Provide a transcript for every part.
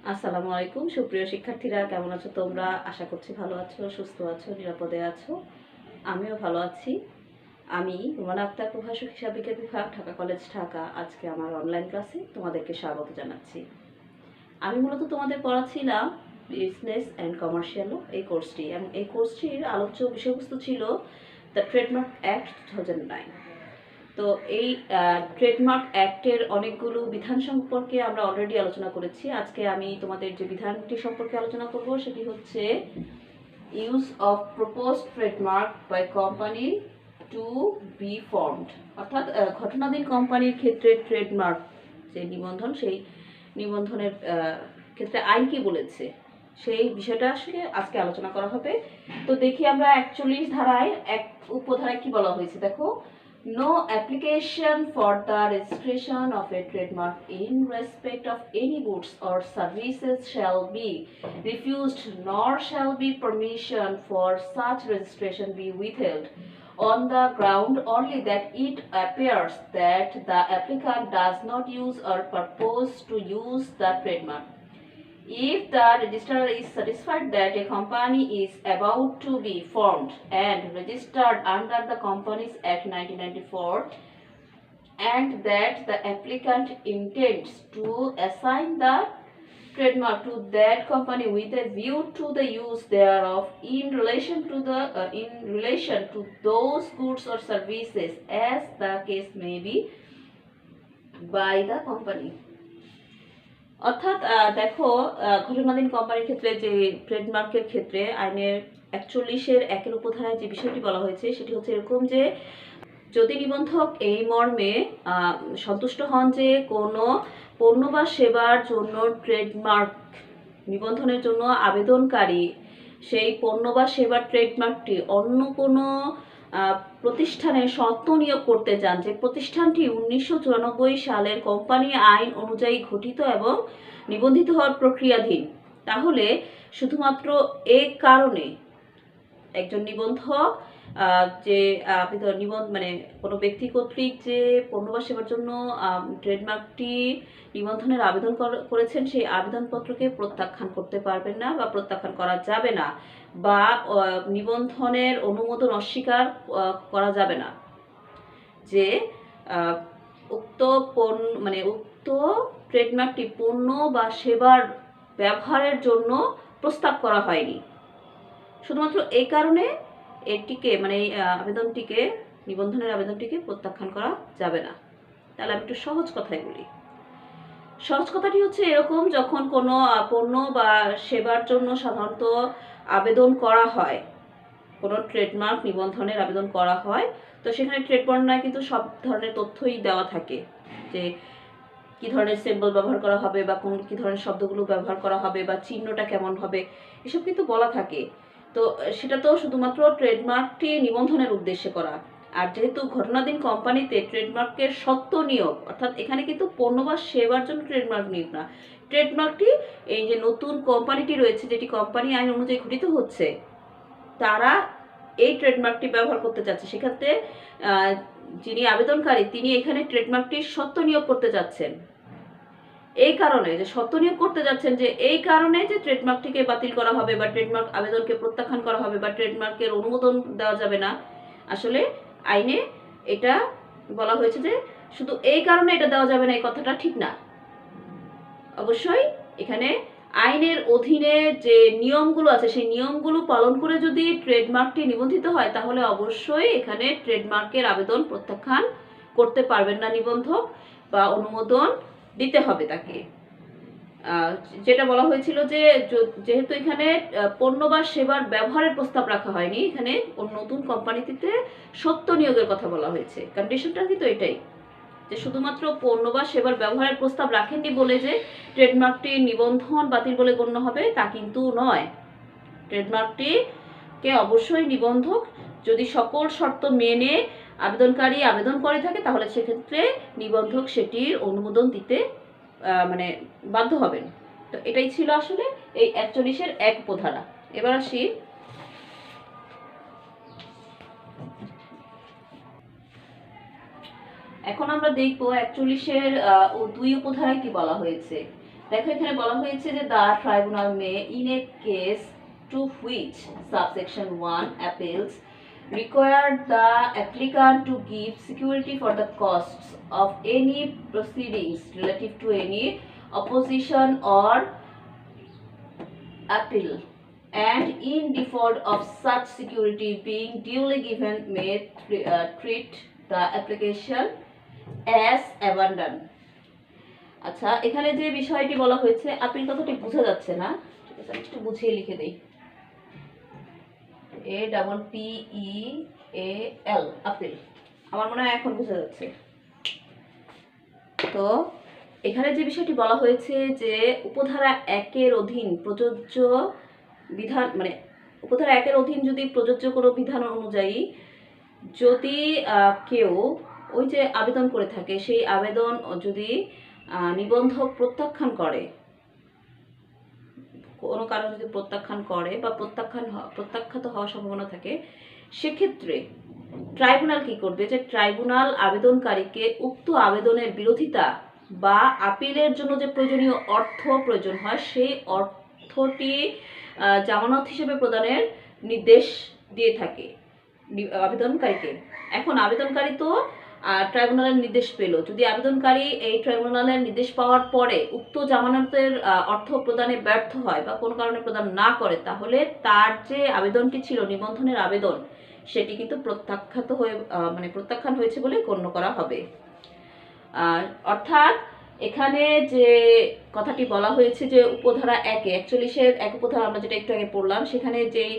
আসসালামু আলাইকুম সুপ্রিয় শিক্ষার্থীরা, কেমন আছো তোমরা? আশা করছি ভালো আছো, সুস্থ আছো, নিরাপদে আছো। আমিও ভালো আছি। আমি রুমানা আক্তার, প্রভাষক হিসাব বিজ্ঞান বিভাগ, ঢাকা কলেজ, ঢাকা। আজকে আমার অনলাইন ক্লাসে তোমাদেরকে স্বাগত জানাচ্ছি। আমি মূলত তোমাদের পড়াচ্ছিলাম বিজনেস অ্যান্ড কমার্শিয়াল এই কোর্সটি, এবং এই কোর্সটির আলোচ্য বিষয়বস্তু ছিল দ্য ট্রেডমার্ক অ্যাক্ট 2009। তো এই ট্রেডমার্ক অ্যাক্টের অনেকগুলো বিধান সম্পর্কে আমরা অলরেডি আলোচনা করেছি। আজকে আমি তোমাদের যে বিধানটি সম্পর্কে আলোচনা করব সেটি হচ্ছে use of proposed trademark by company to be formed, অর্থাৎ ঘটনাধীন কোম্পানির ক্ষেত্রে ট্রেডমার্ক যে নিবন্ধন, সেই নিবন্ধনের ক্ষেত্রে আইন কি বলেছে সেই বিষয়টা আসলে আজকে আলোচনা করা হবে। তো দেখি আমরা 41 ধারায় এক উপধারায় কি বলা হয়েছে, দেখো। No application for the registration of a trademark in respect of any goods or services shall be refused, nor shall be permission for such registration be withheld on the ground only that it appears that the applicant does not use or purpose to use the trademark. If the registrar is satisfied that a company is about to be formed and registered under the Companies Act 1994, and that the applicant intends to assign the trademark to that company with a view to the use thereof in relation to those goods or services as the case may be by the company. অর্থাৎ দেখো, ঘটনাধীন কোম্পানির ক্ষেত্রে যে ট্রেডমার্কের ক্ষেত্রে আইনের 41-এর 1-এর উপধারায় যে বিষয়টি বলা হয়েছে সেটি হচ্ছে এরকম যে যদি নিবন্ধক এই মর্মে সন্তুষ্ট হন যে কোনো পণ্য বা সেবার জন্য ট্রেডমার্ক নিবন্ধনের জন্য আবেদনকারী সেই পণ্য বা সেবার ট্রেডমার্কটি অন্য কোনো প্রতিষ্ঠানে স্বত্ব নিয়োগ করতে চান, যে প্রতিষ্ঠানটি 1994 সালের কোম্পানি আইন অনুযায়ী গঠিত এবং নিবন্ধিত হওয়ার প্রক্রিয়াধীন, তাহলে শুধুমাত্র এই কারণে একজন নিবন্ধক যে মানে কোনো ব্যক্তি কর্তৃক যে পণ্য বা সেবার জন্য ট্রেডমার্কটি নিবন্ধনের আবেদন করেছেন সেই আবেদনপত্রকে প্রত্যাখ্যান করতে পারবেন না বা প্রত্যাখ্যান করা যাবে না, বা নিবন্ধনের অনুমোদন অস্বীকার করা যাবে না যে উক্ত ট্রেডমার্কটি পণ্য বা সেবার ব্যবহারের জন্য প্রস্তাব করা হয়নি। শুধুমাত্র এই কারণে এটিকে আবেদনটিকে, নিবন্ধনের আবেদনটিকে প্রত্যাখ্যান করা যাবে না। তাহলে আমি একটু সহজ কথায় বলি। সহজ কথাটি হচ্ছে এরকম, যখন কোনো পণ্য বা সেবার জন্য সাধারণত আবেদন করা হয়, কোনো ট্রেডমার্ক নিবন্ধনের আবেদন করা হয়, তো সেখানে ট্রেড বর্ণনায় কিন্তু সব ধরনের তথ্যই দেওয়া থাকে, যে কি ধরনের সিম্বল ব্যবহার করা হবে বা কি ধরনের শব্দগুলো ব্যবহার করা হবে বা চিহ্নটা কেমন হবে, এসব কিন্তু বলা থাকে। তো সেটা তো শুধুমাত্র ট্রেডমার্কটি নিবন্ধনের উদ্দেশ্যে করা। আর যেহেতু ঘটনাধীন কোম্পানিতে ট্রেডমার্কের সত্ত্ব নিয়োগ, অর্থাৎ এখানে কিন্তু পণ্য বা সেবার জন্য ট্রেডমার্ক নিয়োগ না, ট্রেডমার্কটি এই যে নতুন কোম্পানিটি রয়েছে যেটি কোম্পানি আইন অনুযায়ী গঠিত হচ্ছে, তারা এই ট্রেডমার্কটি ব্যবহার করতে চাচ্ছে। সেক্ষেত্রে যিনি আবেদনকারী তিনি এখানে ট্রেডমার্কটির সত্ত্ব নিয়োগ করতে যাচ্ছেন। এই কারণে যে সত্ত্ব নিয়োগ করতে যাচ্ছেন, যে এই কারণে যে ট্রেডমার্কটিকে বাতিল করা হবে বা ট্রেডমার্ক আবেদনকে প্রত্যাখ্যান করা হবে বা ট্রেডমার্কের অনুমোদন দেওয়া যাবে না, আসলে আইনে এটা বলা হয়েছে যে শুধু এই কারণে এটা দেওয়া যাবে না, এই কথাটা ঠিক না। অবশ্যই এখানে আইনের অধীনে যে নিয়মগুলো আছে সেই নিয়মগুলো পালন করে যদি ট্রেডমার্কটি নিবন্ধিত হয়, তাহলে অবশ্যই এখানে ট্রেডমার্কের আবেদন প্রত্যাখ্যান করতে পারবেন না নিবন্ধক, বা অনুমোদন দিতে হবে তাকে। যেটা বলা হয়েছিল যে যেহেতু এখানে পণ্য বা সেবার ব্যবহারের প্রস্তাব রাখা হয়নি, এখানে নতুন কোম্পানিতে সত্ত্ব নিয়োগের কথা বলা হয়েছে। কন্ডিশনটা কিন্তু এটাই, যে শুধুমাত্র পণ্য বা সেবার ব্যবহারের প্রস্তাব রাখেননি বলে যে ট্রেডমার্কটি নিবন্ধন বাতিল বলে গণ্য হবে তা কিন্তু নয়। ট্রেডমার্কটিকে অবশ্যই নিবন্ধক যদি সকল শর্ত মেনে আবেদনকারী আবেদন করে থাকে, তাহলে সেক্ষেত্রে নিবন্ধক সেটির অনুমোদন দিতে বাধ্য হবেন। তো এটাই ছিল আসলে এই 41-এর 1 উপধারা। এবার আসি এখন আমরা দেখব 41-এর 2 উপধারায় কি বলা হয়েছে। দেখো এখানে বলা হয়েছে যে the tribunal may in a case to which subsection 1 appeals require the applicant to give security for the costs of any proceedings relative to any opposition or appeal, and in default of such security being duly given may treat the application as abandoned. আচ্ছা, এখানে যে বিষয়টি বলা হয়েছে appeal কথাটি বোঝা যাচ্ছে না, ঠিক আছে, আমি একটু বুঝিয়ে লিখে দিই। APPEAL আপিল, আমার মনে হয় এখন বোঝা যাচ্ছে। তো এখানে যে বিষয়টি বলা হয়েছে যে উপধারা 1-এর অধীন প্রযোজ্য বিধান, মানে উপধারা 1-এর অধীন যদি প্রযোজ্য কোনো বিধান অনুযায়ী যদি কেউ ওই যে আবেদন করে থাকে, সেই আবেদন যদি নিবন্ধক প্রত্যাখ্যান করে, কোনো কারণে যদি প্রত্যাখ্যান করে বা প্রত্যাখ্যাত হওয়ার সম্ভাবনা থাকে, সেক্ষেত্রে ট্রাইব্যুনাল কি করবে, যে ট্রাইব্যুনাল আবেদনকারীকে উক্ত আবেদনের বিরোধিতা বা আপিলের জন্য যে প্রয়োজনীয় অর্থ প্রয়োজন হয় সেই অর্থটি জামানত হিসেবে প্রদানের নির্দেশ দিয়ে থাকে আবেদনকারীকে। এখন আবেদনকারী তো ট্রাইব্যুনালের নির্দেশ পেল, যদি আবেদনকারী এই ট্রাইব্যুনালের নির্দেশ পাওয়ার পরে উক্ত জামানতের অর্থ প্রদানে ব্যর্থ হয় বা কোনো কারণে প্রদান না করে, তাহলে তার যে আবেদনটি ছিল নিবন্ধনের আবেদন, সেটি কিন্তু প্রত্যাখ্যান হয়েছে বলে গণ্য করা হবে। অর্থাৎ এখানে যে কথাটি বলা হয়েছে যে উপধারা 1-41 উপধারা আমরা যেটা একটু আগে পড়লাম, সেখানে যেই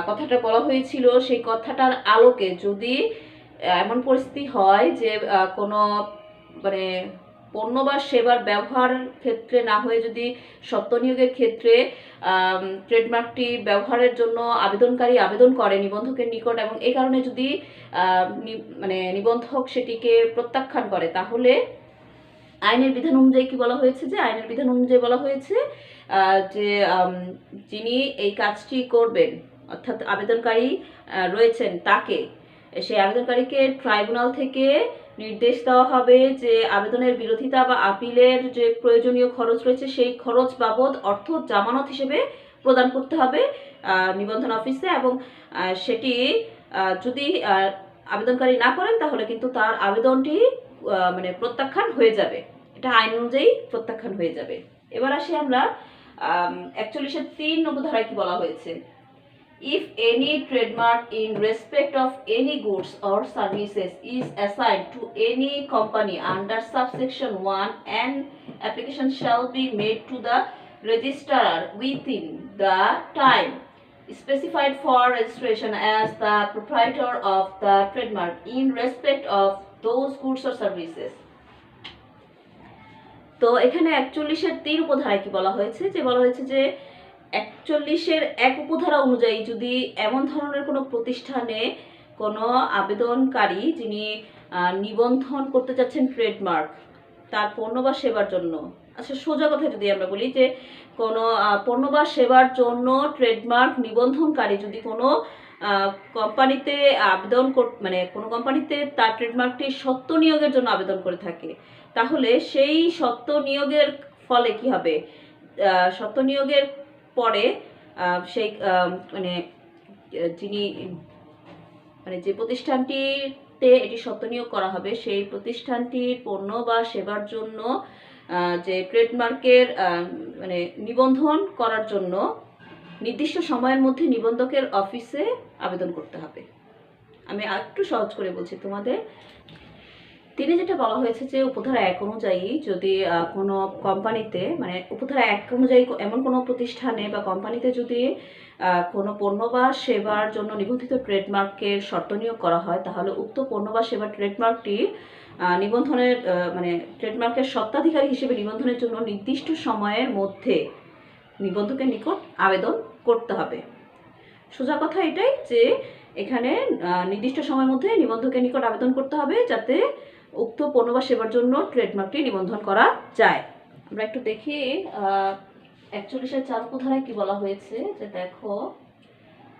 কথাটা বলা হয়েছিল সেই কথাটার আলোকে যদি এমন পরিস্থিতি হয় যে কোনো মানে পণ্য বা সেবার ব্যবহার ক্ষেত্রে না হয়ে যদি সত্য নিয়োগের ক্ষেত্রে ট্রেডমার্কটি ব্যবহারের জন্য আবেদনকারী আবেদন করে নিবন্ধকের নিকট, এবং এই কারণে যদি নিবন্ধক সেটিকে প্রত্যাখ্যান করে, তাহলে আইনের বিধান অনুযায়ী কি বলা হয়েছে, যে আইনের বিধান অনুযায়ী বলা হয়েছে যে যিনি এই কাজটি করবেন, অর্থাৎ আবেদনকারী রয়েছেন, তাকে, সেই আবেদনকারীকে ট্রাইব্যুনাল থেকে নির্দেশ দেওয়া হবে যে আবেদনের বিরোধিতা বা আপিলের যে প্রয়োজনীয় খরচ রয়েছে সেই খরচ বাবদ অর্থ জামানত হিসেবে প্রদান করতে হবে নিবন্ধন অফিসে, এবং সেটি যদি আবেদনকারী না করেন তাহলে কিন্তু তার আবেদনটি প্রত্যাখ্যান হয়ে যাবে, এটা আইন অনুযায়ী প্রত্যাখ্যান হয়ে যাবে। এবার আসি আমরা 41-3 ধারায় কি বলা হয়েছে। If any trademark in respect of any goods or services is assigned to any company under subsection 1, an application shall be made to the registrar within the time specified for registration as the proprietor of the trademark in respect of those goods or services. তো এখানে 41-3 উপধারায় কি বলা হয়েছে, যে বলা হয়েছে যে 41-1 উপধারা অনুযায়ী যদি এমন ধরনের কোনো প্রতিষ্ঠানে কোনো আবেদনকারী যিনি নিবন্ধন করতে চাচ্ছেন ট্রেডমার্ক তার পণ্য বা সেবার জন্য, আচ্ছা সোজা কথা যদি আমরা বলি যে কোনো পণ্য বা সেবার জন্য ট্রেডমার্ক নিবন্ধনকারী যদি কোনো কোম্পানিতে আবেদন কোনো কোম্পানিতে তার ট্রেডমার্কটি সত্য নিয়োগের জন্য আবেদন করে থাকে, তাহলে সেই সত্য নিয়োগের ফলে কি হবে, সত্য নিয়োগের পরে সেই যিনি যে প্রতিষ্ঠানটিতে এটি সত্য নিয়োগ করা হবে সেই প্রতিষ্ঠানটির পণ্য বা সেবার জন্য যে ট্রেডমার্কের নিবন্ধন করার জন্য নির্দিষ্ট সময়ের মধ্যে নিবন্ধকের অফিসে আবেদন করতে হবে। আমি একটু সহজ করে বলছি তোমাদের। তিনি যেটা বলা হয়েছে যে উপধারা 1 অনুযায়ী যদি কোনো কোম্পানিতে উপধারা 1 অনুযায়ী এমন কোনো প্রতিষ্ঠানে বা কোম্পানিতে যদি কোনো পণ্য বা সেবার জন্য নিবন্ধিত ট্রেডমার্কের শর্ত নিয়োগ করা হয়, তাহলে উক্ত পণ্য বা সেবার ট্রেডমার্কটি নিবন্ধনের ট্রেডমার্কের স্বত্বাধিকারী হিসেবে নিবন্ধনের জন্য নির্দিষ্ট সময়ের মধ্যে নিবন্ধকের নিকট আবেদন করতে হবে। সোজা কথা এটাই যে এখানে নির্দিষ্ট সময়ের মধ্যে নিবন্ধকের নিকট আবেদন করতে হবে যাতে উক্ত পণ্য বা সেবার জন্য ট্রেডমার্কটি নিবন্ধন করা যায়। আমরা একটু দেখি 41-4 উপধারায় কি বলা হয়েছে, যে দেখো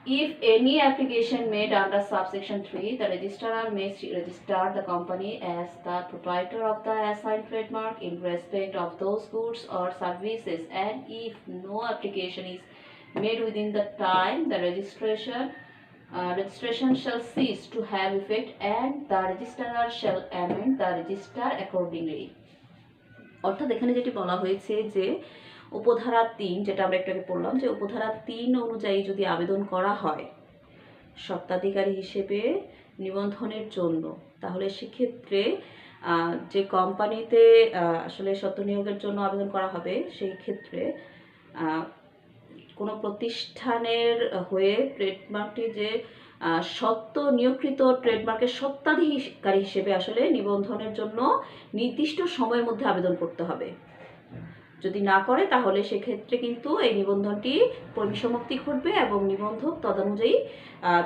If any application made under subsection 3, the registrar may register the company as the proprietor of the assigned trademark in respect of those goods or services, and if no application is made within the time, the registration shall cease to have effect, and the registrar shall amend the register accordingly. অর্থাৎ এখানে যেটি বলা হয়েছে যে উপধারা 3, যেটা আমরা একটু আগে পড়লাম, যে উপধারা 3 অনুযায়ী যদি আবেদন করা হয় স্বত্বাধিকারী হিসেবে নিবন্ধনের জন্য, তাহলে সেক্ষেত্রে যে কোম্পানিতে আসলে স্বত্ব নিয়োগের জন্য আবেদন করা হবে, সেই ক্ষেত্রে কোনো প্রতিষ্ঠানের হয়ে ট্রেডমার্কটি যে স্বত্ব নিয়োগকৃত ট্রেডমার্কের স্বত্বাধিকারী হিসেবে আসলে নিবন্ধনের জন্য নির্দিষ্ট সময়ের মধ্যে আবেদন করতে হবে। যদি না করে তাহলে সেক্ষেত্রে কিন্তু এই নিবন্ধনটি পরিসমাপ্তি ঘটবে এবং নিবন্ধক তদনুযায়ী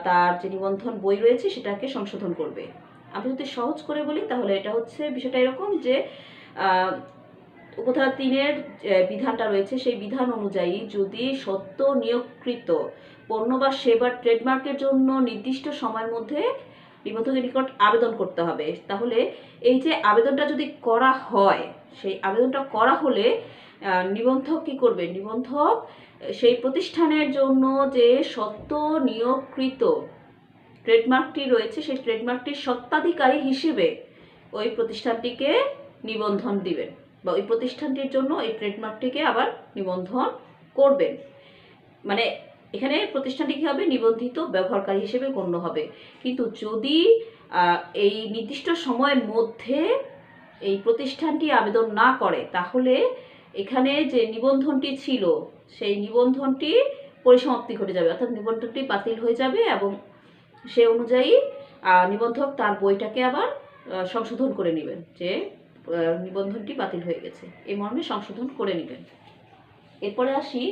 তার যে নিবন্ধন বই রয়েছে সেটাকে সংশোধন করবে। আমি যদি সহজ করে বলি তাহলে এটা হচ্ছে বিষয়টা এরকম যে উপধারা 3-এর বিধানটা রয়েছে, সেই বিধান অনুযায়ী যদি সত্য নিয়োগকৃত পণ্য বা সেবার ট্রেডমার্কের জন্য নির্দিষ্ট সময়ের মধ্যে নিবন্ধকের নিকট আবেদন করতে হবে, তাহলে এই যে আবেদনটা যদি করা হয়, সেই আবেদনটা করা হলে নিবন্ধক কি করবে? নিবন্ধক সেই প্রতিষ্ঠানের জন্য যে সত্য নিয়োগকৃত ট্রেডমার্কটি রয়েছে সেই ট্রেডমার্কটির স্বত্বাধিকারী হিসেবে ওই প্রতিষ্ঠানটিকে নিবন্ধন দিবেন, বা ওই প্রতিষ্ঠানটির জন্য এই ট্রেডমার্কটিকে আবার নিবন্ধন করবেন। মানে এখানে প্রতিষ্ঠানটি কী হবে? নিবন্ধিত ব্যবহারকারী হিসেবে গণ্য হবে। কিন্তু যদি এই নির্দিষ্ট সময়ের মধ্যে এই প্রতিষ্ঠানটি আবেদন না করে, তাহলে এখানে যে নিবন্ধনটি ছিল সেই নিবন্ধনটি পরিসমাপ্তি ঘটে যাবে, অর্থাৎ নিবন্ধনটি বাতিল হয়ে যাবে এবং সে অনুযায়ী নিবন্ধক তার বইটাকে আবার সংশোধন করে নেবেন, যে নিবন্ধনটি বাতিল হয়ে গেছে এই মর্মে সংশোধন করে নেবেন। এরপরে আসি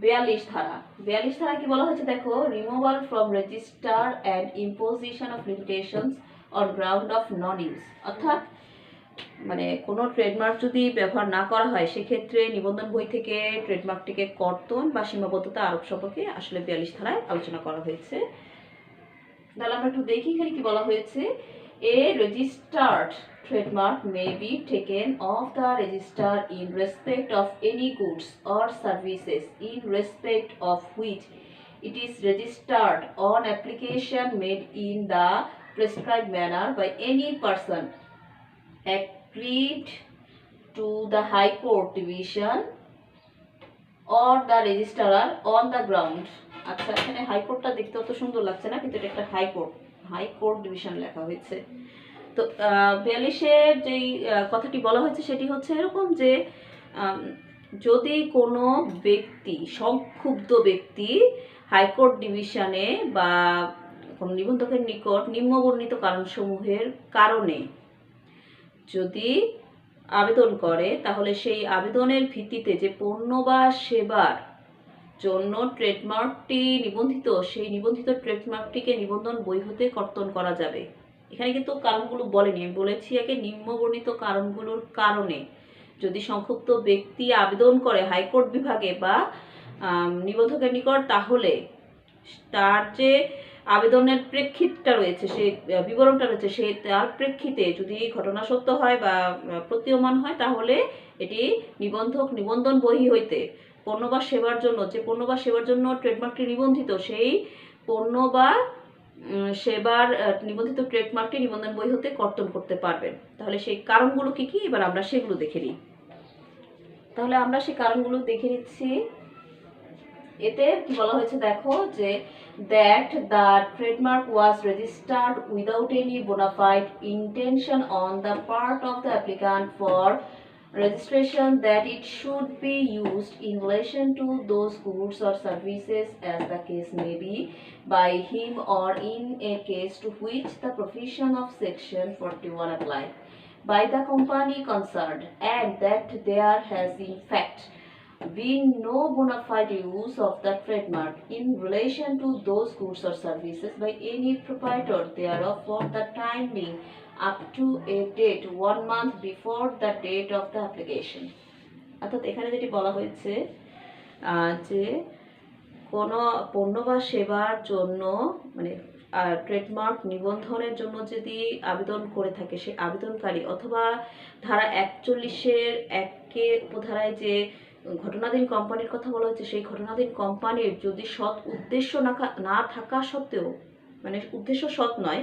42 ধারা। 42 ধারা কি বলা হয়েছে দেখো, removal from register and imposition of limitations on ground of non use. অর্থাৎ মানে কোনো ট্রেডমার্ক যদি ব্যবহার না করা হয় সেক্ষেত্রে নিবন্ধন বই থেকে ট্রেডমার্কটিকে কর্তন বা সীমাবদ্ধতা আরোপ সম্পর্কে আসলে 42 ধারায় আলোচনা করা হয়েছে। তাহলে আমরা একটু দেখি এখানে কি বলা হয়েছে। A registered trademark may be taken off the register in respect of any goods or services in respect of which it is registered on application made in the prescribed manner by any person agreed to the High Court division or the registrar on the ground। আচ্ছা, এখানে হাইকোর্টটা দেখতে অত সুন্দর লাগছে না, কিন্তু এটা একটা হাইকোর্ট ডিভিশন লেখা হয়েছে। তো 42-এর যেই কথাটি বলা হয়েছে সেটি হচ্ছে এরকম যে যদি কোনো ব্যক্তি, সংক্ষুব্ধ ব্যক্তি হাইকোর্ট ডিভিশনে বা কোনো নিবন্ধকের নিকট নিম্নবর্ণিত কারণসমূহের কারণে যদি আবেদন করে, তাহলে সেই আবেদনের ভিত্তিতে যে পণ্য বা সেবার জন্য ট্রেডমার্কটি নিবন্ধিত, সেই নিবন্ধিত ট্রেডমার্কটিকে নিবন্ধন বই হতে কর্তন করা যাবে। এখানে কিন্তু কারণগুলো বলেনি, আমি বলেছি আগে নিম্নবর্ণিত কারণগুলোর কারণে যদি সংক্ষুব্ধ ব্যক্তি আবেদন করে হাইকোর্ট বিভাগে বা নিবন্ধকের নিকট, তাহলে তার যে আবেদনের প্রেক্ষিতটা রয়েছে, সেই বিবরণটা রয়েছে, সেই তার প্রেক্ষিতে যদি ঘটনা সত্য হয় বা প্রতীয়মান হয়, তাহলে এটি নিবন্ধক নিবন্ধন বহি হইতে পণ্য বা সেবার জন্য, যে পণ্য বা সেবার জন্য ট্রেডমার্কটি নিবন্ধিত, সেই পণ্য বা সেবার নিবন্ধিত ট্রেডমার্কটি নিবন্ধন বই হতে কর্তন করতে পারবেন। তাহলে সেই কারণগুলো কি কি, এবার আমরা সেগুলো দেখে নিই। তাহলে আমরা সেই কারণগুলো দেখে নিচ্ছি। এতে কি বলা হয়েছে দেখো, যে that the trademark was registered without any bona fide intention on the part of the applicant for registration, that it should be used in relation to those goods or services as the case may be by him or in a case to which the provision of section 41 apply by the company concerned, and that there has in fact been no bona fide use of the trademark in relation to those goods or services by any proprietor thereof for the time being up to a date 1 month before the date of the application। অর্থাৎ এখানে যেটি বলা হয়েছে যে কোনো পণ্য বা সেবার জন্য মানে ট্রেডমার্ক নিবন্ধনের জন্য যদি আবেদন করে থাকে সে আবেদনকারী অথবা ধারা 41-এর 1-কে উপধারায় যে ঘটনাধীন কোম্পানির কথা বলা হচ্ছে সেই ঘটনাধীন কোম্পানির যদি সৎ উদ্দেশ্য না থাকা সত্ত্বেও, মানে উদ্দেশ্য সৎ নয়,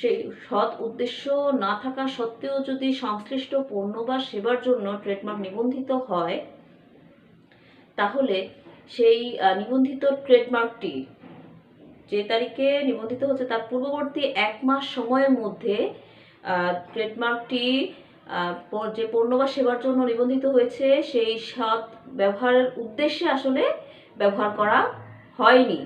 সেই সৎ উদ্দেশ্য না থাকা সত্ত্বেও যদি সংশ্লিষ্ট পণ্য বা সেবার জন্য ট্রেডমার্ক নিবন্ধিত হয়, তাহলে সেই নিবন্ধিত ট্রেডমার্কটি যে তারিখে নিবন্ধিত হচ্ছে তার পূর্ববর্তী 1 মাস সময়ের মধ্যে ট্রেডমার্কটি যে পণ্য বা সেবার জন্য নিবন্ধিত হয়েছে সেই সৎ ব্যবহারের উদ্দেশ্যে আসলে ব্যবহার করা হয়নি।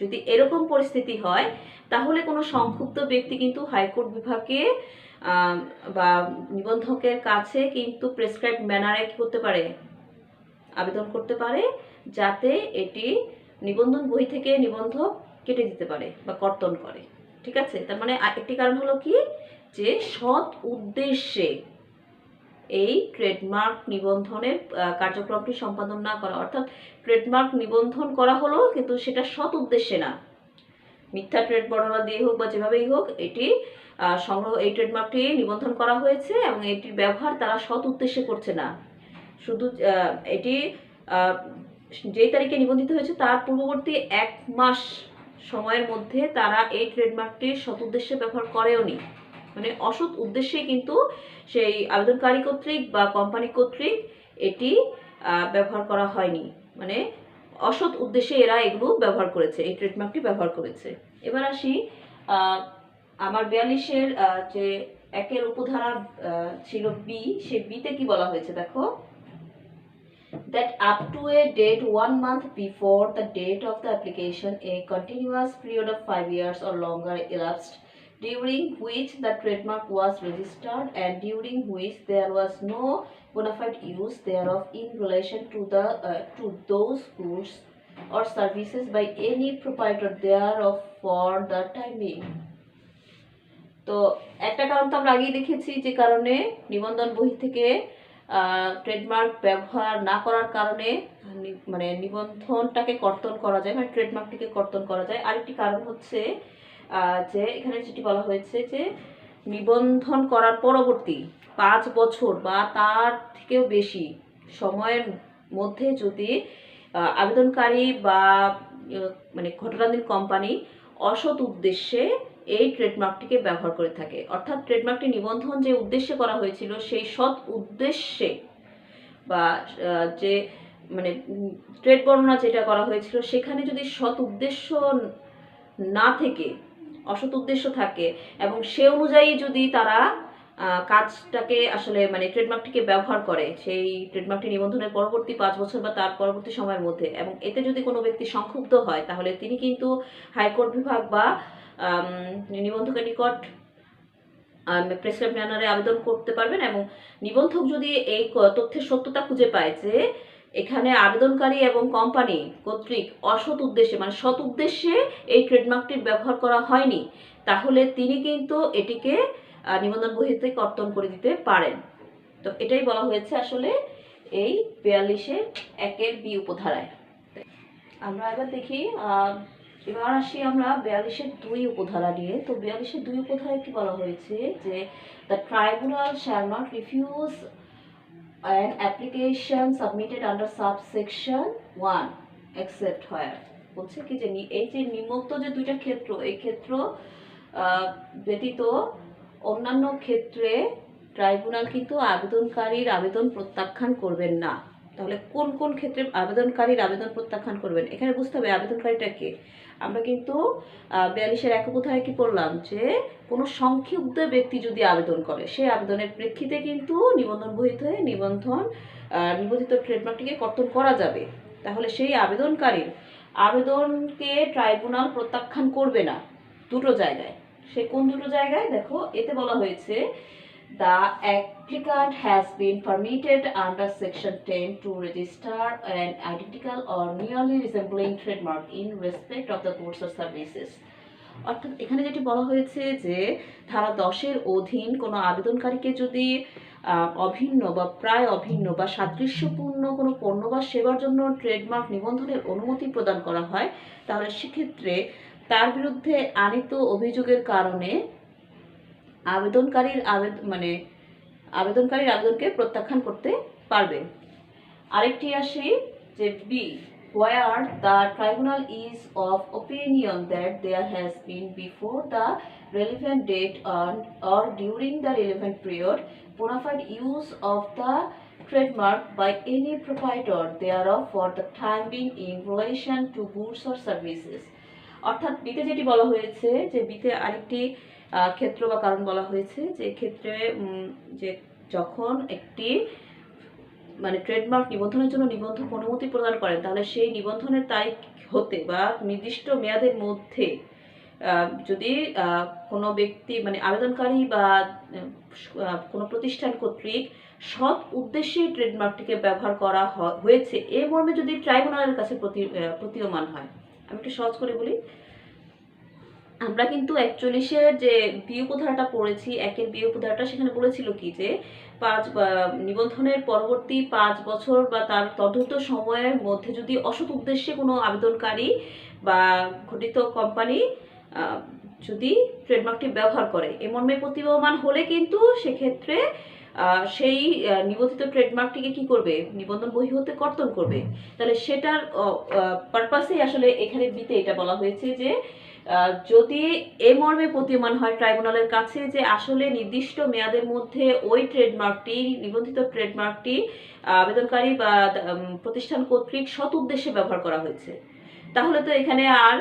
যদি এরকম পরিস্থিতি হয় তাহলে কোনো সংক্ষুব্ধ ব্যক্তি কিন্তু হাইকোর্ট বিভাগে বা নিবন্ধকের কাছে কিন্তু প্রেসক্রাইব ম্যানারে কি করতে পারে, আবেদন করতে পারে, যাতে এটি নিবন্ধন বই থেকে নিবন্ধক কেটে দিতে পারে বা কর্তন করে। ঠিক আছে, তার মানে একটি কারণ হলো কি, যে সৎ উদ্দেশ্যে এই ট্রেডমার্ক নিবন্ধনের কার্যক্রমটি সম্পাদন না করা, অর্থাৎ ট্রেডমার্ক নিবন্ধন করা হলো কিন্তু সেটা সৎ উদ্দেশ্যে না, মিথ্যা ট্রেড বর্ণনা দিয়ে হোক বা যেভাবেই হোক এটি এই ট্রেডমার্কটি নিবন্ধন করা হয়েছে এবং এটির ব্যবহার তারা সৎ উদ্দেশ্যে করছে না, শুধু এটি যেই তারিখে নিবন্ধিত হয়েছে তার পূর্ববর্তী 1 মাস সময়ের মধ্যে তারা এই ট্রেডমার্কটি সৎ উদ্দেশ্যে ব্যবহার করেওনি, মানে অসৎ উদ্দেশ্যে কিন্তু সেই আবেদনকারী কর্তৃক বা কোম্পানি কর্তৃক এটি ব্যবহার করা হয়নি, মানে অসৎ উদ্দেশ্যে এরা এগুলো ব্যবহার করেছে, এই ট্রেডমার্কটি ব্যবহার করেছে। এবার আসি আমার 42-এর যে 1-এর উপধারা ছিল বি, সে বিতে কি বলা হয়েছে দেখো, that up to a date 1 month before the date of the application a continuous period of 5 years or longer elapsed during which the trademark was registered and during which there was no bona fide use thereof in relation to those goods or services by any proprietor thereof for the time being. তো একটা কারণ তো আমরা আগেই দেখেছি, যে কারণে নিবন্ধন বই থেকে ট্রেডমার্ক ব্যবহার না করার কারণে মানে নিবন্ধনটাকে কর্তন করা যায়, মানে ট্রেডমার্কটিকে কর্তন করা যায়। আরেকটি কারণ হচ্ছে যে এখানে যেটি বলা হয়েছে যে নিবন্ধন করার পরবর্তী 5 বছর বা তার থেকেও বেশি সময়ের মধ্যে যদি আবেদনকারী বা মানে ঘটনাধীন কোম্পানি অসৎ উদ্দেশ্যে এই ট্রেডমার্কটিকে ব্যবহার করে থাকে, অর্থাৎ ট্রেডমার্কটি নিবন্ধন যে উদ্দেশ্যে করা হয়েছিল সেই সৎ উদ্দেশ্যে বা যে মানে ট্রেড বর্ণনা যেটা করা হয়েছিল সেখানে যদি সৎ উদ্দেশ্য না থেকে অসৎ উদ্দেশ্য থাকে এবং সে অনুযায়ী যদি তারা কাজটাকে আসলে মানে ট্রেডমার্কটিকে ব্যবহার করে সেই ট্রেডমার্কটি নিবন্ধনের পরবর্তী 5 বছর বা তার পরবর্তী সময়ের মধ্যে, এবং এতে যদি কোনো ব্যক্তি সংক্ষুব্ধ হয় তাহলে তিনি কিন্তু হাইকোর্ট বিভাগ বা নিবন্ধকের নিকট প্রেসক্রাইব ম্যানারে আবেদন করতে পারবেন। এবং নিবন্ধক যদি এই তথ্যের সত্যতা খুঁজে পায় যে এখানে আবেদনকারী এবং কোম্পানি কর্তৃক অসৎ উদ্দেশ্যে মানে সৎ উদ্দেশ্যে এই ট্রেডমার্কটির ব্যবহার করা হয়নি, তাহলে তিনি কিন্তু এটিকে নিবন্ধন বহিতে কর্তন করে দিতে পারেন। তো এটাই বলা হয়েছে আসলে এই 42-এর 1-এর বি উপধারায়। আমরা এবার দেখি, এবার আসি আমরা 42-এর 2 উপধারা নিয়ে। তো 42-এর 2 উপধারায় কি বলা হয়েছে যে the tribunal shall not refuse an application submitted under subsection 1 except where, বলছে কি যে এই যে নিম্নোক্ত যে 2টা ক্ষেত্র, এই ক্ষেত্র ব্যতীত অন্যান্য ক্ষেত্রে ট্রাইব্যুনাল কিন্তু আবেদনকারীর আবেদন প্রত্যাখ্যান করবেন না। তাহলে কোন কোন ক্ষেত্রে আবেদনকারীর আবেদন প্রত্যাখ্যান করবেন, এখানে বুঝতে হবে আবেদনকারীটা কে। আমরা কিন্তু 42-এর 1 উপধারায় কি পড়লাম যে কোনো সংক্ষুব্ধ ব্যক্তি যদি আবেদন করে সেই আবেদনের প্রেক্ষিতে কিন্তু নিবন্ধন বহিত হয়ে নিবন্ধিত ট্রেডমার্কটিকে কর্তন করা যাবে। তাহলে সেই আবেদনকারীর আবেদনকে ট্রাইব্যুনাল প্রত্যাখ্যান করবে না দুটো জায়গায়। সে কোন দুটো জায়গায় দেখো, এতে বলা হয়েছে the applicant has been permitted under section 10 to register an identical or nearly resembling trademark in respect of the goods or services অর্থাৎ এখানে যেটি বলা হয়েছে যে ধারা 10-এর অধীন কোনো আবেদনকারীকে যদি অভিন্ন বা প্রায় অভিন্ন বা সাদৃশ্যপূর্ণ কোনো পণ্য বা সেবার জন্য ট্রেডমার্ক নিবন্ধনের অনুমতি প্রদান করা হয়, তাহলে সেক্ষেত্রে তার বিরুদ্ধে আনীত অভিযোগের কারণে আবেদনকারীর আবেদনকে প্রত্যাখ্যান করতে পারবে। আরেকটি আসি যে B, where the tribunal is of opinion that there has been before the relevant date or during the relevant period bona fide use of the trademark by any proprietor thereof for the time being in relation to goods or services। অর্থাৎ বিতে যেটি বলা হয়েছে যে বিতে আরেকটি ক্ষেত্র বা কারণ বলা হয়েছে যে ক্ষেত্রে যে যখন একটি ট্রেডমার্ক নিবন্ধনের জন্য নিবন্ধক অনুমতি প্রদান করেন, তাহলে সেই নিবন্ধনের তারিখ হতে বা নির্দিষ্ট মেয়াদের মধ্যে যদি কোনো ব্যক্তি আবেদনকারী বা কোনো প্রতিষ্ঠান কর্তৃক সৎ উদ্দেশ্যে ট্রেডমার্কটিকে ব্যবহার করা হয়েছে এ মর্মে যদি ট্রাইব্যুনালের কাছে প্রতীয়মান হয়। আমি একটু সহজ করে বলি, আমরা কিন্তু 41-এর যে বি উপধারাটা পড়েছি, 1-এর বি উপধারাটা, সেখানে বলেছিল কি যে নিবন্ধনের পরবর্তী 5 বছর বা তার তদন্ত সময়ের মধ্যে যদি অসৎ উদ্দেশ্যে কোনো আবেদনকারী বা ঘটিত কোম্পানি যদি ট্রেডমার্কটি ব্যবহার করে এ মর্মে প্রতীয়মান হলে কিন্তু সেক্ষেত্রে সেই নিবন্ধিত ট্রেডমার্কটিকে কি করবে, নিবন্ধন বহি হতে কর্তন করবে। তাহলে সেটার পারপাসেই আসলে এখানে বিতে এটা বলা হয়েছে যে যদি এ মর্মে প্রতীয়মান হয় ট্রাইব্যুনালের কাছে যে আসলে নির্দিষ্ট মেয়াদের মধ্যে ওই ট্রেডমার্কটি, নিবন্ধিত ট্রেডমার্কটি আবেদনকারী বা প্রতিষ্ঠান কর্তৃক সৎ উদ্দেশ্যে ব্যবহার করা হয়েছে, তাহলে তো এখানে আর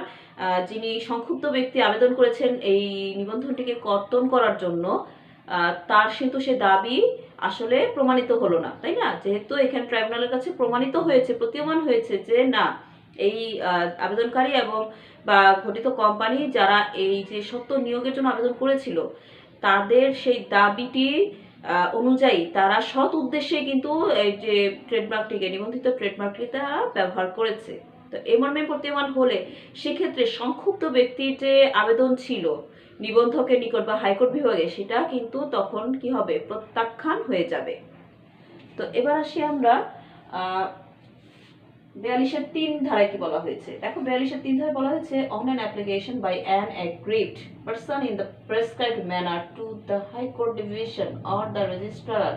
যিনি সংক্ষুব্ধ ব্যক্তি আবেদন করেছেন এই নিবন্ধনটিকে কর্তন করার জন্য তার কিন্তু সে দাবি আসলে প্রমাণিত হলো না, তাই না? যেহেতু এখানে ট্রাইব্যুনালের কাছে প্রমাণিত হয়েছে, প্রতীয়মান হয়েছে যে না, এই আবেদনকারী এবং বা ঘটিত কোম্পানি যারা এই যে সত্য নিয়োগের জন্য আবেদন করেছিল তাদের সেই দাবিটি অনুযায়ী তারা সৎ উদ্দেশ্যে কিন্তু এই যে ট্রেডমার্কটিকে, নিবন্ধিত ট্রেডমার্কটি তারা ব্যবহার করেছে। তো এই মর্মে প্রতীয়মান হলে সেক্ষেত্রে সংক্ষুব্ধ ব্যক্তির যে আবেদন ছিল নিবন্ধকের নিকট বা হাইকোর্ট বিভাগে, সেটা কিন্তু তখন কি হবে, প্রত্যাখ্যান হয়ে যাবে। তো এবার আসি আমরা 42-এর 3 ধারায় কি বলা হয়েছে। দেখো 42-এর 3 ধারায় বলা হয়েছে on an application by an aggrieved person in the prescribed manner to the High Court division or the registrar,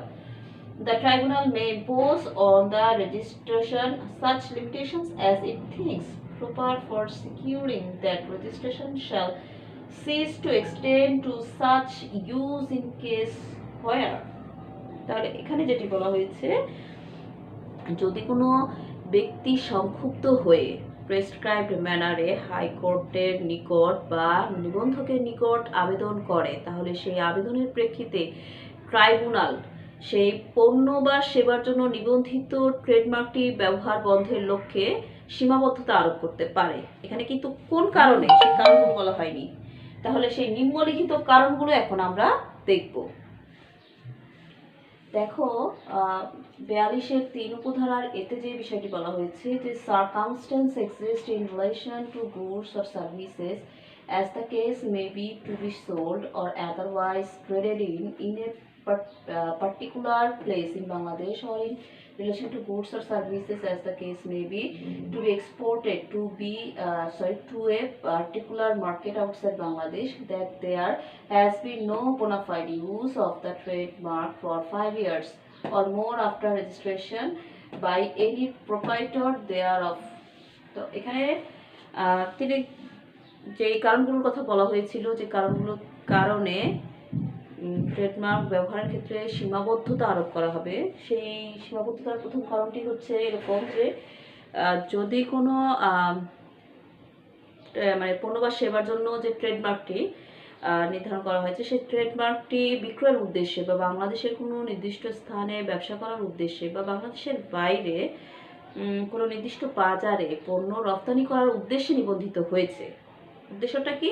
the tribunal may impose on the registration such limitations as it thinks proper for securing that registration shall cease to extend to such use in case where। তাহলে এখানে যেটি বলা হয়েছে, যদি কোনো ব্যক্তি সংক্ষুব্ধ হয়ে prescribed ম্যানারে হাইকোর্টের নিকট বা নিবন্ধকের নিকট আবেদন করে, তাহলে সেই আবেদনের প্রেক্ষিতে ট্রাইব্যুনাল সেই পণ্য বা সেবার জন্য নিবন্ধিত ট্রেডমার্কটি ব্যবহার বন্ধের লক্ষ্যে সীমাবদ্ধতা আরোপ করতে পারে। এখানে কিন্তু কোন কারণে, সেই কারণগুলো বলা হয়নি। তাহলে সেই নিম্নলিখিত কারণগুলো এখন আমরা দেখব। দেখো 42-এর 3 উপধারার এতে যে বিষয়টি বলা হয়েছে যে circumstance exist in relation to goods or services as the case may be to be sold or otherwise traded in a particular place in Bangladesh or in relation to goods or services as the case may be to be exported to a particular market outside Bangladesh, that there has been no bona fide use of the trademark for 5 years or more after registration by any proprietor thereof। তো এখানে তিনি যে কারণগুলোর কথা বলা হয়েছিল, যে কারণগুলোর কারণে trademark ব্যবহারের ক্ষেত্রে সীমাবদ্ধতা আরোপ করা হবে, সেই সীমাবদ্ধতার প্রথম কারণটি হচ্ছে এরকম যে যদি কোনো পণ্য বা সেবার জন্য যে ট্রেডমার্কটি নির্ধারণ করা হয়েছে সেই ট্রেডমার্কটি বিক্রয়ের উদ্দেশ্যে বা বাংলাদেশের কোনো নির্দিষ্ট স্থানে ব্যবসা করার উদ্দেশ্যে বা বাংলাদেশের বাইরে কোনো নির্দিষ্ট বাজারে পণ্য রপ্তানি করার উদ্দেশ্যে নিবন্ধিত হয়েছে। উদ্দেশ্যটা কি,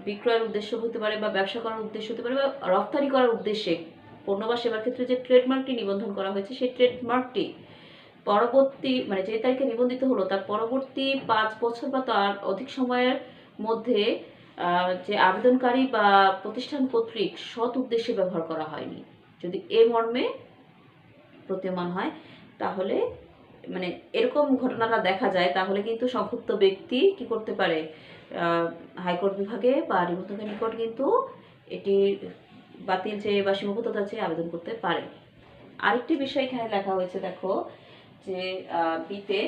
বিক্রয়ের উদ্দেশ্য হতে পারে বা ব্যবসা করার উদ্দেশ্য হতে পারে বা রপ্তানি করার উদ্দেশ্যে পণ্য বা সেবার ক্ষেত্রে যে ট্রেডমার্কটি নিবন্ধন করা হয়েছে সেই ট্রেডমার্কটি পরবর্তী যে তারিখে নিবন্ধিত হলো তার পরবর্তী 5 বছর বা তার অধিক সময়ের মধ্যে যে আবেদনকারী বা প্রতিষ্ঠান কর্তৃক সৎ উদ্দেশ্যে ব্যবহার করা হয়নি, যদি এ মর্মে প্রতীয়মান হয়, তাহলে মানে এরকম ঘটনাটা দেখা যায়, তাহলে কিন্তু সংক্ষুব্ধ ব্যক্তি কি করতে পারে, হাইকোর্ট বিভাগে বা নিম্নতমের নিকট কিন্তু এটি বাতিল চেয়ে বা সীমাবদ্ধতা চেয়ে আবেদন করতে পারে। আরেকটি বিষয় এখানে লেখা হয়েছে, দেখো যে বিতে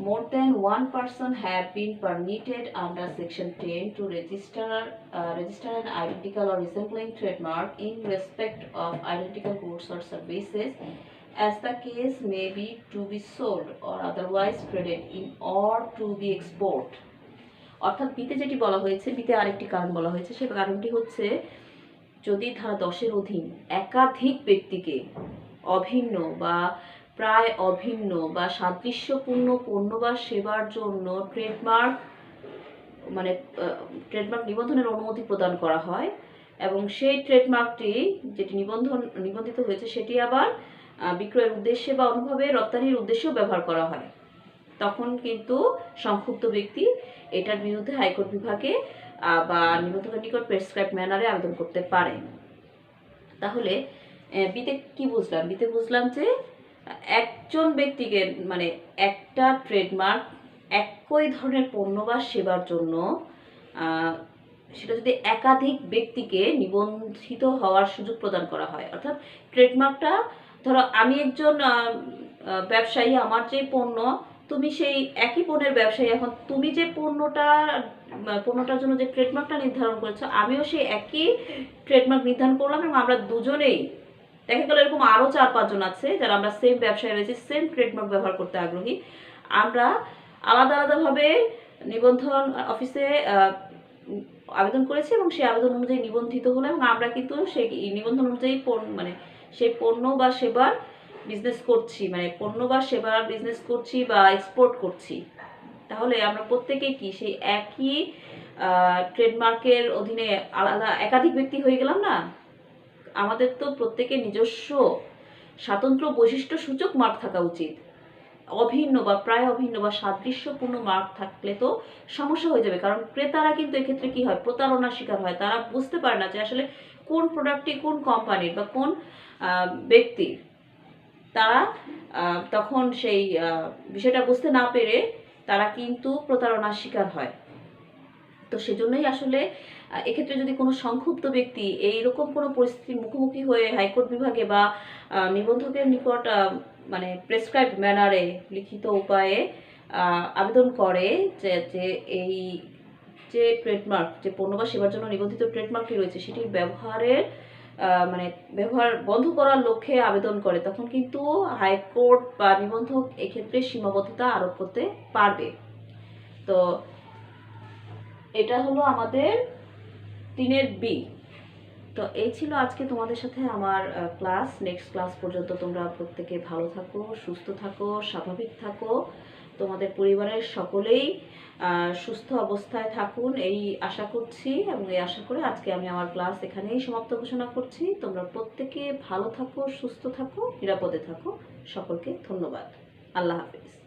more than one person have been permitted under section 10 to register an identical or resembling trademark in respect of identical goods or services as the case may be to be sold or otherwise traded in or to be export। অর্থাৎ বিতে যেটি বলা হয়েছে, বিতে আরেকটি কারণ বলা হয়েছে, সে কারণটি হচ্ছে যদি ধারা 10-এর অধীন একাধিক ব্যক্তিকে অভিন্ন বা প্রায় অভিন্ন বা সাদৃশ্যপূর্ণ পণ্য বা সেবার জন্য ট্রেডমার্ক নিবন্ধনের অনুমতি প্রদান করা হয় এবং সেই ট্রেডমার্কটি যেটি নিবন্ধিত হয়েছে সেটি আবার বিক্রয়ের উদ্দেশ্যে বা অনুভাবে রপ্তানির উদ্দেশ্যেও ব্যবহার করা হয়, তখন কিন্তু সংক্ষুব্ধ ব্যক্তি এটার বিরুদ্ধে হাইকোর্ট বিভাগে বা নিবন্ধকের নিকট প্রেসক্রাইব ম্যানারে আবেদন করতে পারে। তাহলে বিতে কি বুঝলাম? বিতে বুঝলাম যে একজন ব্যক্তিকে মানে একটা ট্রেডমার্ক একই ধরনের পণ্য বা সেবার জন্য সেটা যদি একাধিক ব্যক্তিকে নিবন্ধিত হওয়ার সুযোগ প্রদান করা হয়, অর্থাৎ ট্রেডমার্কটা ধরো আমি একজন ব্যবসায়ী, আমার যে পণ্য, তুমি সেই একই পণ্যের ব্যবসায়ী, এখন তুমি যে পণ্যটার জন্য যে ট্রেডমার্কটা নির্ধারণ করেছো, আমিও সেই একই ট্রেডমার্ক নির্ধারণ করলাম এবং আমরা দুজনেই দেখা গেল এরকম আরও 4-5 জন আছে যারা আমরা সেম ব্যবসায় রয়েছে, সেম ট্রেডমার্ক ব্যবহার করতে আগ্রহী, আমরা আলাদা আলাদাভাবে নিবন্ধন অফিসে আবেদন করেছি এবং সেই আবেদন অনুযায়ী নিবন্ধিত হলো এবং আমরা কিন্তু সেই নিবন্ধন অনুযায়ী সেই পণ্য বা সেবার বিজনেস করছি, মানে পণ্য বা সেবার বিজনেস করছি বা এক্সপোর্ট করছি। তাহলে আমরা প্রত্যেকেই কি সেই একই ট্রেডমার্কের অধীনে আলাদা একাধিক ব্যক্তি হয়ে গেলাম না? আমাদের তো প্রত্যেকের নিজস্ব স্বাতন্ত্র্য বৈশিষ্ট্য সূচক মার্ক থাকা উচিত। অভিন্ন বা প্রায় অভিন্ন বা সাদৃশ্যপূর্ণ মার্ক থাকলে তো সমস্যা হয়ে যাবে, কারণ ক্রেতারা কিন্তু এক্ষেত্রে কি হয়, প্রতারণার শিকার হয়। তারা বুঝতে পারে না যে আসলে কোন প্রোডাক্টটি কোন কোম্পানির বা কোন ব্যক্তির। তারা তখন সেই বিষয়টা বুঝতে না পেরে তারা কিন্তু প্রতারণার শিকার হয়। তো সেজন্যই আসলে এক্ষেত্রে যদি কোনো সংক্ষুব্ধ ব্যক্তি এইরকম কোনো পরিস্থিতির মুখোমুখি হয়ে হাইকোর্ট বিভাগে বা নিবন্ধকের নিকট মানে প্রেসক্রাইব ম্যানারে লিখিত উপায়ে আবেদন করে যে এই যে ট্রেডমার্ক, যে পণ্য বা সেবার জন্য নিবন্ধিত ট্রেডমার্কটি রয়েছে সেটির ব্যবহার বন্ধ করার লক্ষ্যে আবেদন করে, তখন কিন্তু হাইকোর্ট বা নিবন্ধক এক্ষেত্রে সীমাবদ্ধতা আরোপ করতে পারবে। তো এটা হলো আমাদের 3-এর বি। তো এই ছিল আজকে তোমাদের সাথে আমার ক্লাস। নেক্সট ক্লাস পর্যন্ত তোমরা প্রত্যেকে ভালো থাকো, সুস্থ থাকো, স্বাভাবিক থাকো, তোমাদের পরিবারের সকলেই সুস্থ অবস্থায় থাকুন এই আশা করছি এবং এই আশা করে আজকে আমি আমার ক্লাস এখানেই সমাপ্ত ঘোষণা করছি। তোমরা প্রত্যেকে ভালো থাকো, সুস্থ থাকো, নিরাপদে থাকো। সকলকে ধন্যবাদ। আল্লাহ হাফেজ।